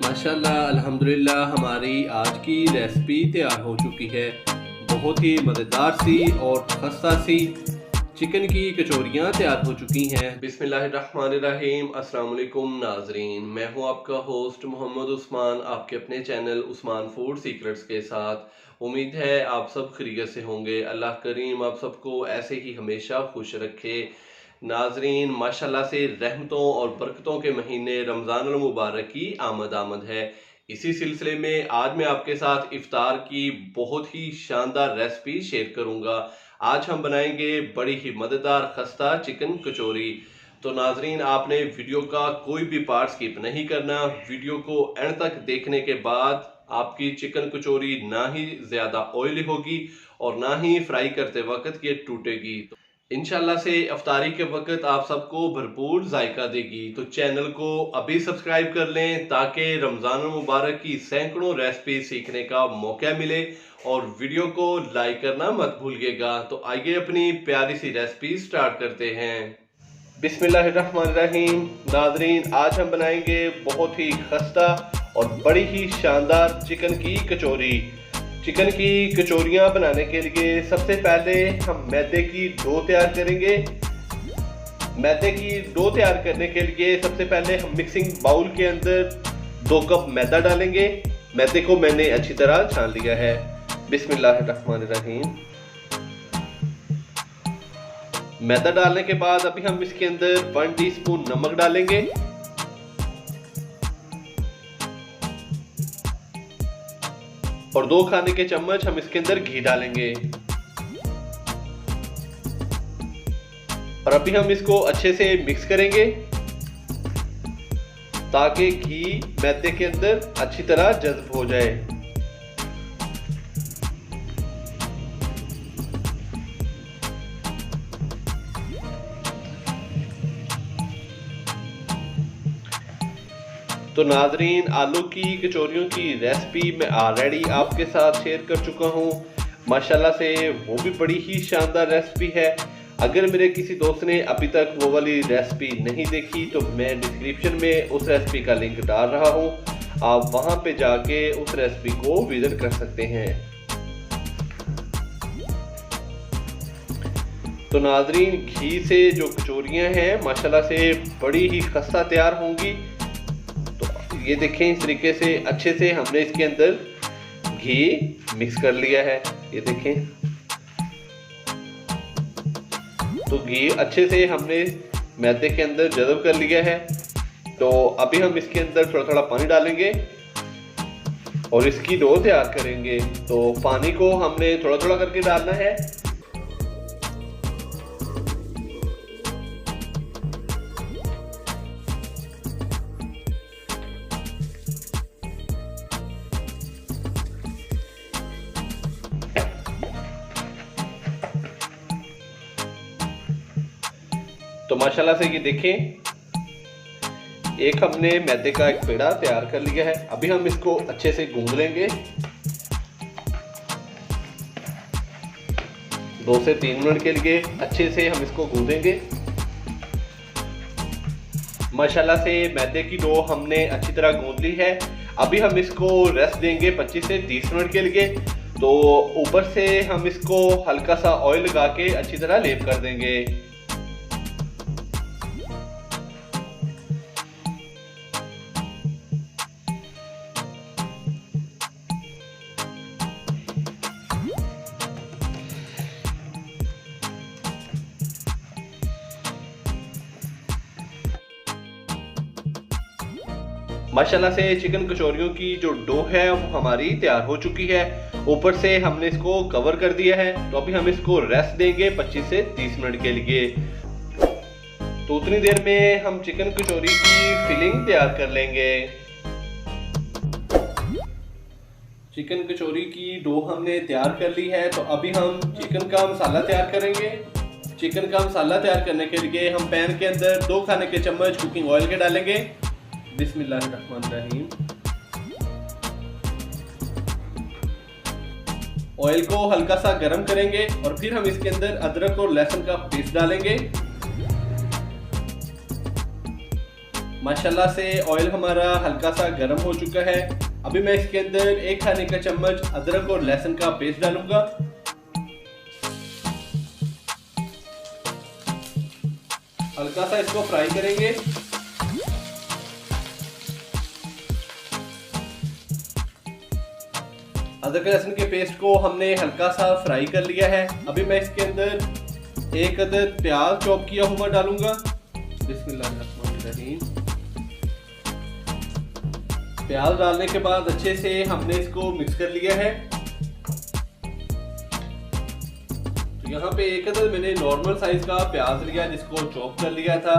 माशाल्लाह अल्हम्दुलिल्लाह हमारी आज की रेसिपी तैयार हो चुकी है। बहुत ही मज़ेदार सी और खस्ता सी चिकन की कचौरियाँ तैयार हो चुकी हैं। बिस्मिल्लाहिर्रहमानिर्रहीम। अस्सलाम वालेकुम नाजरीन, मैं हूँ आपका होस्ट मोहम्मद उस्मान, आपके अपने चैनल उस्मान फूड सीक्रेट्स के साथ। उम्मीद है आप सब खैरियत से होंगे। अल्लाह करीम आप सबको ऐसे ही हमेशा खुश रखे। नाजरीन माशाल्लाह से रहमतों और बरकतों के महीने रमज़ान अल मुबारक की आमद आमद है। इसी सिलसिले में आज मैं आपके साथ इफ्तार की बहुत ही शानदार रेसिपी शेयर करूंगा। आज हम बनाएंगे बड़ी ही मज़ेदार खस्ता चिकन कचौरी। तो नाजरीन आपने वीडियो का कोई भी पार्ट स्किप नहीं करना। वीडियो को एंड तक देखने के बाद आपकी चिकन कचौरी ना ही ज़्यादा ऑयली होगी और ना ही फ्राई करते वक्त ये टूटेगी। इंशाल्लाह से अफ्तारी के वक्त आप सबको भरपूर जायका देगी। तो चैनल को अभी सब्सक्राइब कर लें ताकि रमज़ान मुबारक की सैकड़ों रेसिपी सीखने का मौका मिले और वीडियो को लाइक करना मत भूलिएगा। तो आइए अपनी प्यारी सी रेसिपी स्टार्ट करते हैं। बिस्मिल्लाहिर्रहमानिर्रहीम। नाजरीन आज हम बनाएंगे बहुत ही खस्ता और बड़ी ही शानदार चिकन की कचौरी। चिकन की कचौरियाँ बनाने के लिए सबसे पहले हम मैदे की डो तैयार करेंगे। मैदे की डो तैयार करने के लिए सबसे पहले हम मिक्सिंग बाउल के अंदर 2 कप मैदा डालेंगे। मैदे को मैंने अच्छी तरह छान लिया है। बिस्मिल्लाहिर्रहमानिर्रहीम। मैदा डालने के बाद अभी हम इसके अंदर 1 टीस्पून नमक डालेंगे और 2 खाने के चम्मच हम इसके अंदर घी डालेंगे और अभी हम इसको अच्छे से मिक्स करेंगे ताकि घी मैदे के अंदर अच्छी तरह जज्ब हो जाए। तो नाजरीन आलू की कचौरियों की रेसिपी मैं ऑलरेडी आपके साथ शेयर कर चुका हूँ। माशाल्लाह से वो भी बड़ी ही शानदार रेसिपी है। अगर मेरे किसी दोस्त ने अभी तक वो वाली रेसिपी नहीं देखी तो मैं डिस्क्रिप्शन में उस रेसिपी का लिंक डाल रहा हूँ, आप वहाँ पे जाके उस रेसिपी को विजिट कर सकते हैं। तो नाजरीन घी से जो कचौरियाँ हैं माशाल्लाह से बड़ी ही खस्ता तैयार होंगी। ये देखें इस तरीके से अच्छे से हमने इसके अंदर घी मिक्स कर लिया है। ये देखें तो घी अच्छे से हमने मैदे के अंदर जज़ब कर लिया है। तो अभी हम इसके अंदर थोड़ा थोड़ा पानी डालेंगे और इसकी डो तैयार करेंगे। तो पानी को हमने थोड़ा थोड़ा करके डालना है। तो माशाल्लाह से ये देखें एक हमने मैदे का एक पेड़ा तैयार कर लिया है। अभी हम इसको अच्छे से गूंद लेंगे। 2 से 3 मिनट के लिए अच्छे से हम इसको गूंदेंगे। माशाल्लाह से मैदे की डो हमने अच्छी तरह गूंद ली है। अभी हम इसको रेस्ट देंगे 25 से 30 मिनट के लिए। तो ऊपर से हम इसको हल्का सा ऑयल लगा के अच्छी तरह लेप कर देंगे। माशाल्लाह से चिकन कचौरियों की जो डो है वो हमारी तैयार हो चुकी है। ऊपर से हमने इसको कवर कर दिया है। तो अभी हम इसको रेस्ट देंगे 25 से 30 मिनट के लिए। तो उतनी देर में हम चिकन कचौरी की फिलिंग तैयार कर लेंगे। चिकन कचौरी की डो हमने तैयार कर ली है। तो अभी हम चिकन का मसाला तैयार करेंगे। चिकन का मसाला तैयार करने के लिए हम पैन के अंदर 2 खाने के चम्मच कुकिंग ऑयल के डालेंगे। बिस्मिल्लाहिर्रहमानिर्रहीम। ऑयल को हल्का सा गर्म करेंगे और फिर हम इसके अंदर अदरक और लहसुन का पेस्ट डालेंगे। माशाल्लाह से ऑयल हमारा हल्का सा गर्म हो चुका है। अभी मैं इसके अंदर 1 खाने का चम्मच अदरक और लहसुन का पेस्ट डालूंगा। हल्का सा इसको फ्राई करेंगे। अदरक लहसुन के पेस्ट को हमने हल्का सा फ्राई कर लिया है। अभी मैं इसके अंदर 1 अदद प्याज चॉप किया हुआ डालूंगा। बिस्मिल्लाहिर्रहमानिर्रहीम। प्याज डालने के बाद अच्छे से हमने इसको मिक्स कर लिया है। तो यहाँ पे 1 अदद मैंने नॉर्मल साइज का प्याज लिया जिसको चॉप कर लिया था।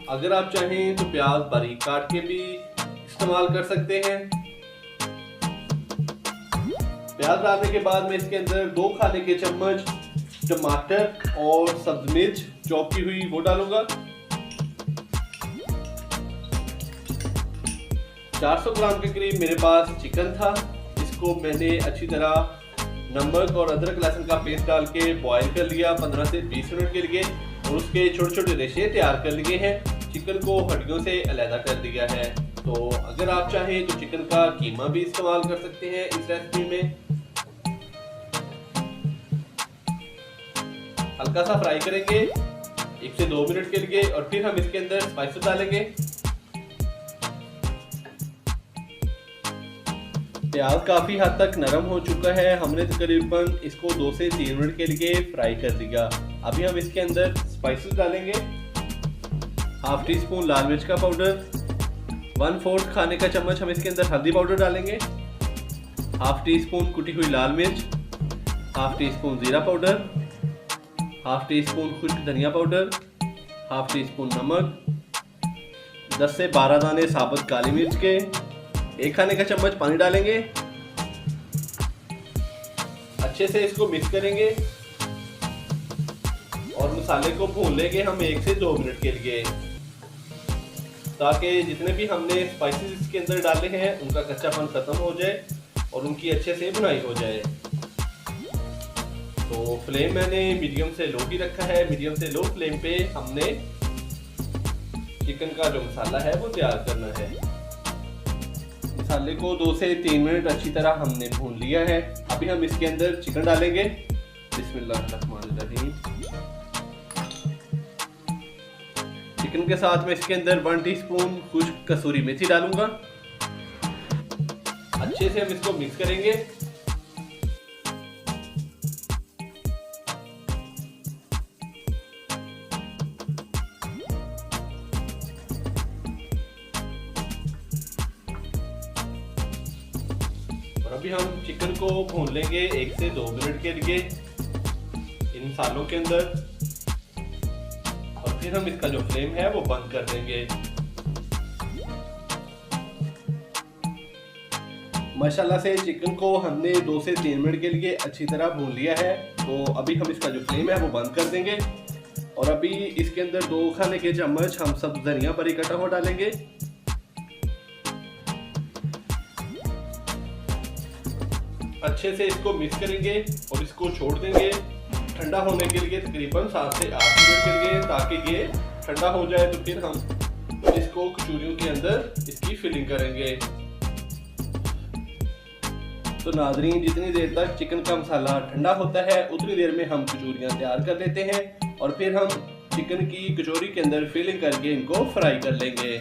अगर आप चाहें तो प्याज बारीक काट के भी इस्तेमाल कर सकते हैं। प्याज डालने के बाद मैं इसके अंदर 2 खाने के चम्मच टमाटर और सब्ज मिर्च चॉप की हुई वो डालूंगा। 400 ग्राम के करीब मेरे पास चिकन था। इसको मैंने अच्छी तरह नमक और अदरक लहसुन का पेस्ट डाल के बॉईल कर लिया 15 से 20 मिनट के लिए और उसके छोटे छोटे रेशे तैयार कर लिए हैं। चिकन को हड्डियों से अलग कर दिया है। तो अगर आप चाहें तो चिकन का कीमा भी इस्तेमाल कर सकते हैं इस रेसिपी में। हल्का सा फ्राई करेंगे 1 से 2 मिनट के लिए और फिर हम इसके अंदर स्पाइसेस डालेंगे। प्याज काफी हद तक नरम हो चुका है। हमने तकरीबन इसको 2 से 3 मिनट के लिए फ्राई कर दिया। अभी हम इसके अंदर स्पाइसेस डालेंगे। हाफ टी स्पून लाल मिर्च का पाउडर, 1/4 खाने का चम्मच हम इसके अंदर हल्दी पाउडर डालेंगे, हाफ टी स्पून कुटी हुई लाल मिर्च, हाफ टी स्पून जीरा पाउडर, हाफ टी स्पून खुश्क धनिया पाउडर, हाफ टी स्पून नमक, 10 से 12 दाने साबुत काली मिर्च के, 1 खाने का चम्मच पानी डालेंगे। अच्छे से इसको मिक्स करेंगे और मसाले को भून लेंगे हम 1 से 2 मिनट के लिए, ताकि जितने भी हमने स्पाइसेस इसके अंदर डाले हैं उनका कच्चापन खत्म हो जाए और उनकी अच्छे से भुनाई हो जाए। तो फ्लेम मैंने मीडियम से लो ही रखा है। मीडियम से लो फ्लेम पे हमने चिकन का जो मसाला है वो तैयार करना है। मसाले को 2 से 3 मिनट अच्छी तरह हमने भून लिया है। अभी हम इसके अंदर चिकन डालेंगे। बिस्मिल्लाहिर्रहमानिर्रहीम। चिकन के साथ मैं इसके अंदर 1 टीस्पून खुश्क कसूरी मेथी डालूंगा। अच्छे से हम इसको मिक्स करेंगे। और अभी हम चिकन को भून लेंगे 1 से 2 मिनट के लिए इन मसालों के अंदर और फिर हम इसका जो फ्लेम है वो बंद कर देंगे। माशाल्लाह से चिकन को हमने 2 से 3 मिनट के लिए अच्छी तरह भून लिया है। तो अभी हम इसका जो फ्लेम है वो बंद कर देंगे और अभी इसके अंदर 2 खाने के चम्मच हम सब धनिया बारीक कटा हुआ डालेंगे। अच्छे से इसको मिक्स करेंगे और इसको छोड़ देंगे ठंडा होने के लिए तकरीबन 7 से 8 मिनट के लिए, ताकि ये ठंडा हो जाए। तो फिर हम इसको कचौरियों के अंदर इसकी फिलिंग करेंगे। तो नाज़रीन, जितनी देर तक चिकन का मसाला ठंडा होता है उतनी देर में हम कचौरियाँ तैयार कर लेते हैं और फिर हम चिकन की कचौरी के अंदर फिलिंग करके इनको फ्राई कर लेंगे।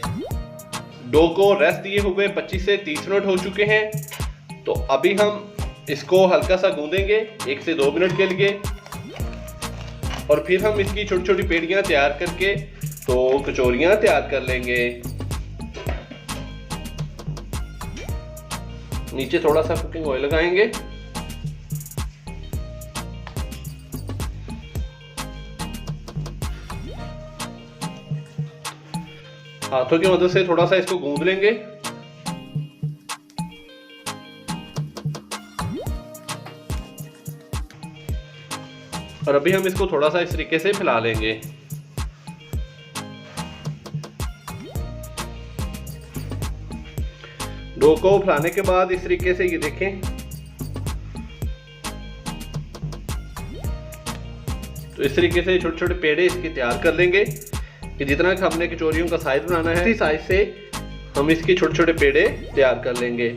डो को रेस्ट दिए हुए 25 से 30 मिनट हो चुके हैं। तो अभी हम इसको हल्का सा गूंदेंगे 1 से 2 मिनट के लिए और फिर हम इसकी छोटी छोटी पेड़ियाँ तैयार करके तो कचौरियाँ तैयार कर लेंगे। नीचे थोड़ा सा कुकिंग ऑयल लगाएंगे। हाथों की मदद से थोड़ा सा इसको गूंद लेंगे। और अभी हम इसको थोड़ा सा इस तरीके से फैला लेंगे। डो को फैलाने के बाद इस तरीके से ये देखें, तो इस तरीके से छोटे छोटे पेड़े इसके तैयार कर लेंगे। कि जितना हमने कचौरियों का साइज बनाना है इसी साइज से हम इसके छोटे छोटे पेड़े तैयार कर लेंगे।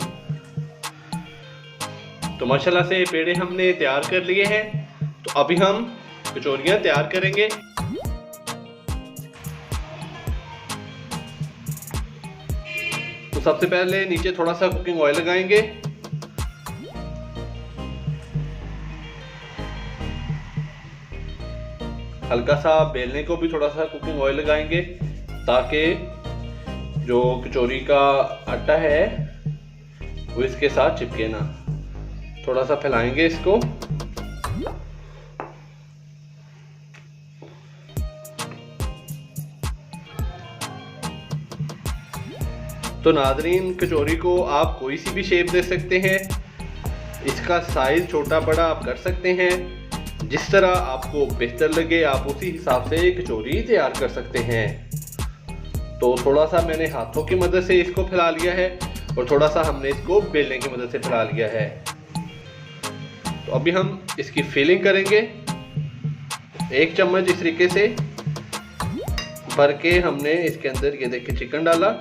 तो माशाल्लाह से पेड़े हमने तैयार कर लिए हैं। तो अभी हम कचौरियाँ तैयार करेंगे। तो सबसे पहले नीचे थोड़ा सा कुकिंग ऑयल लगाएंगे। हल्का सा बेलने को भी थोड़ा सा कुकिंग ऑयल लगाएंगे ताकि जो कचौरी का आटा है वो इसके साथ चिपके ना। थोड़ा सा फैलाएंगे इसको। तो नाज़रीन, कचौरी को आप कोई सी भी शेप दे सकते हैं। इसका साइज छोटा बड़ा आप कर सकते हैं। जिस तरह आपको बेहतर लगे आप उसी हिसाब से कचौरी तैयार कर सकते हैं। तो थोड़ा सा मैंने हाथों की मदद से इसको फैला लिया है और थोड़ा सा हमने इसको बेलने की मदद से फैला लिया है। तो अभी हम इसकी फिलिंग करेंगे। 1 चम्मच इस तरीके से भर के हमने इसके अंदर ये देखिए चिकन डाला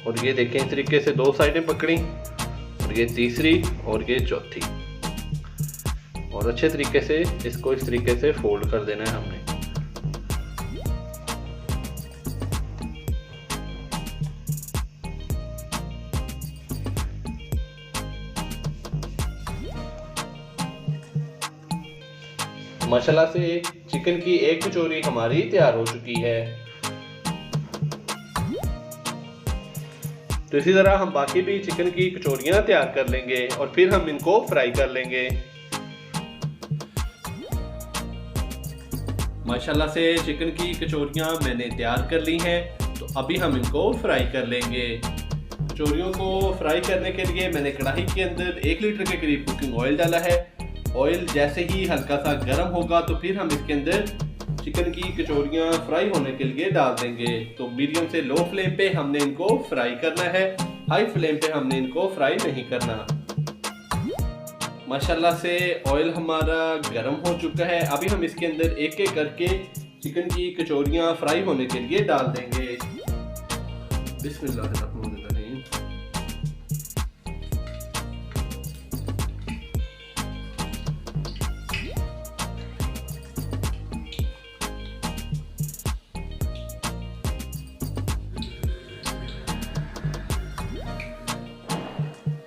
और ये देखें इस तरीके से 2 साइडें पकड़ी और ये तीसरी और ये चौथी, और अच्छे तरीके से इसको इस तरीके से फोल्ड कर देना है हमने। माशाल्लाह से चिकन की एक कचौरी हमारी तैयार हो चुकी है। तो इसी तरह हम बाकी भी चिकन की कचौरियां तैयार कर लेंगे और फिर हम इनको फ्राई कर लेंगे। माशाल्लाह से चिकन की कचौरियां मैंने तैयार कर ली हैं। तो अभी हम इनको फ्राई कर लेंगे। कचौरियों को फ्राई करने के लिए मैंने कढ़ाई के अंदर 1 लीटर के करीब कुकिंग ऑयल डाला है। ऑयल जैसे ही हल्का सा गर्म होगा तो फिर हम इसके अंदर चिकन की कचौरियाँ फ्राई होने के लिए डाल देंगे। तो मीडियम से लो फ्लेम पे हमने इनको फ्राई करना है, हाई फ्लेम पे हमने इनको फ्राई नहीं करना। माशाल्लाह से ऑयल हमारा गर्म हो चुका है। अभी हम इसके अंदर एक एक करके चिकन की कचौरियाँ फ्राई होने के लिए डाल देंगे। बिस्मिल्लाहिर्रहमानिर्रहीम।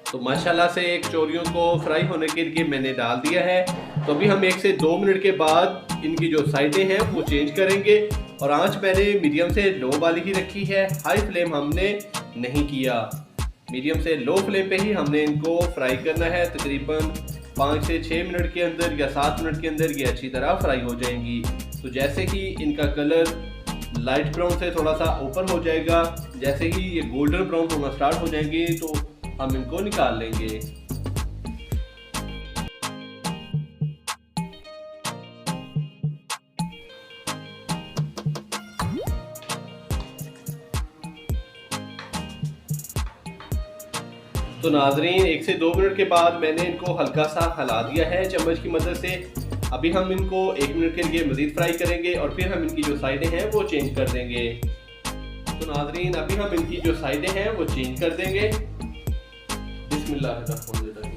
तो माशाल्लाह से कचौरियों को फ्राई होने के लिए मैंने डाल दिया है। तो अभी हम 1 से 2 मिनट के बाद इनकी जो साइडें हैं वो चेंज करेंगे और आंच मैंने मीडियम से लो वाली ही रखी है, हाई फ्लेम हमने नहीं किया। मीडियम से लो फ्लेम पे ही हमने इनको फ्राई करना है। तकरीबन 5 से 6 मिनट के अंदर या 7 मिनट के अंदर ये अच्छी तरह फ्राई हो जाएंगी। तो जैसे ही इनका कलर लाइट ब्राउन से थोड़ा सा ऊपर हो जाएगा, जैसे ही ये गोल्डन ब्राउन होना स्टार्ट हो जाएंगे तो हम इनको निकाल लेंगे। तो नाजरीन, 1 से 2 मिनट के बाद मैंने इनको हल्का सा हिला दिया है चम्मच की मदद से। अभी हम इनको 1 मिनट के लिए मजीद फ्राई करेंगे और फिर हम इनकी जो साइडें हैं वो चेंज कर देंगे। तो नाजरीन, अभी हम इनकी जो साइडें हैं वो चेंज कर देंगे। बिस्मिल्लाहिर्रहमानिर्रहीम।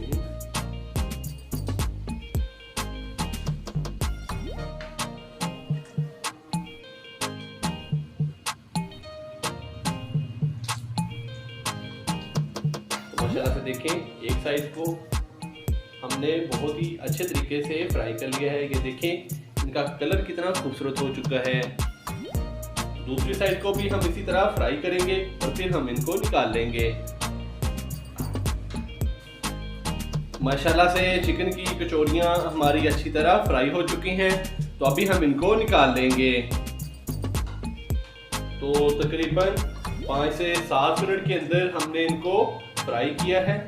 माशाल्लाह से देखें, एक साइड को हमने बहुत ही अच्छे तरीके से फ्राई कर लिया है। ये देखें इनका कलर कितना खूबसूरत हो चुका है। दूसरी साइड को भी हम इसी तरह फ्राई करेंगे और फिर हम इनको निकाल लेंगे। माशाल्लाह से चिकन की कचौरियाँ हमारी अच्छी तरह फ्राई हो चुकी हैं। तो अभी हम इनको निकाल लेंगे। तो तकरीबन 5 से 7 मिनट के अंदर हमने इनको फ्राई किया है।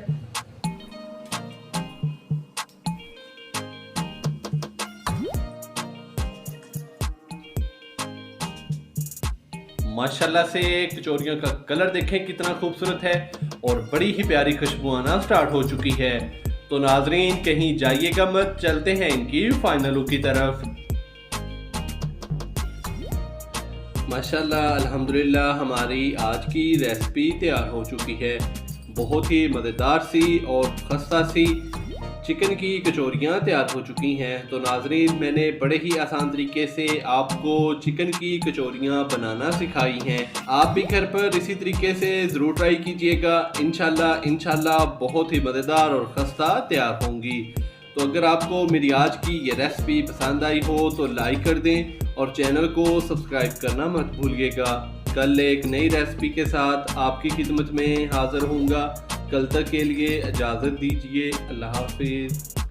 माशाल्लाह से कचौरियों का कलर देखें कितना खूबसूरत है और बड़ी ही प्यारी खुशबू आना स्टार्ट हो चुकी है। तो नाजरीन, कहीं जाइएगा मत, चलते हैं इनकी फाइनल लुक की तरफ। माशाल्लाह अल्हम्दुलिल्लाह हमारी आज की रेसिपी तैयार हो चुकी है। बहुत ही मज़ेदार सी और खस्ता सी चिकन की कचौरियाँ तैयार हो चुकी हैं। तो नाज़रीन, मैंने बड़े ही आसान तरीके से आपको चिकन की कचौरियाँ बनाना सिखाई हैं। आप भी घर पर इसी तरीके से ज़रूर ट्राई कीजिएगा। इंशाल्लाह बहुत ही मज़ेदार और खस्ता तैयार होंगी। तो अगर आपको मेरी आज की ये रेसिपी पसंद आई हो तो लाइक कर दें और चैनल को सब्सक्राइब करना मत भूलिएगा। कल एक नई रेसिपी के साथ आपकी खिदमत में हाज़िर होऊंगा। कल तक के लिए इजाज़त दीजिए। अल्लाह हाफिज़।